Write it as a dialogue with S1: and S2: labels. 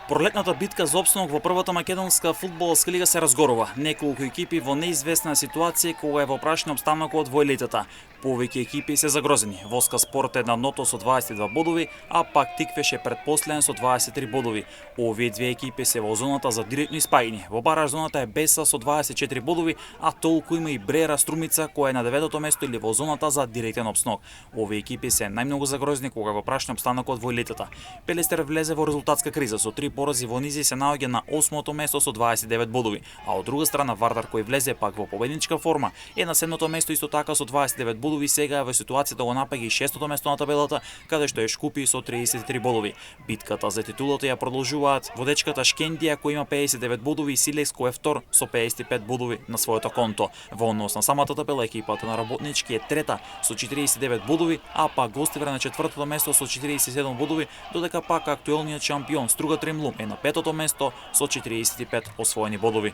S1: Пролетната битка за опстанок во првата македонска фудбалска лига се разгорува. Неколку екипи во неизвестна ситуација кога е во прашање опстанокот во елитата. Повеќе екипи се загрозени. Воска Спорт е на ното со 22 бодови, а пак Тиквеш е предпоследен со 23 бодови. Овие две екипи се во зоната за директно испаѓање. Во бараж зоната е Беса со 24 бодови, а толку има и Брера Струмица која е на 9-то место или во зоната за директен опстанок. Овие екипи се најмногу загрозени кога во прашање опстанокот во елитата. Пелестер влезе во резултатска криза со 3 порази во низ и се наоѓа на 8-то место со 29 бодови, а од друга страна Вардар кој влезе пак во победничка форма е на 7-то место исто така со 29 бодови, сега е во ситуација да го напаѓа и 6-то место на табелата, каде што е Шкупи со 33 бодови. Битката за титулата ја продолжуваат водечката Шкендија кој има 59 бодови и Силекс кој е втор со 55 бодови на своето конто. Во однос на самата табела екипата на Работнички е трета со 49 бодови, а пак Гостивар на 4-то место со 47 бодови, додека пак актуелниот шампион Струга Тремлум е на 5-то место со 45 освоени бодови.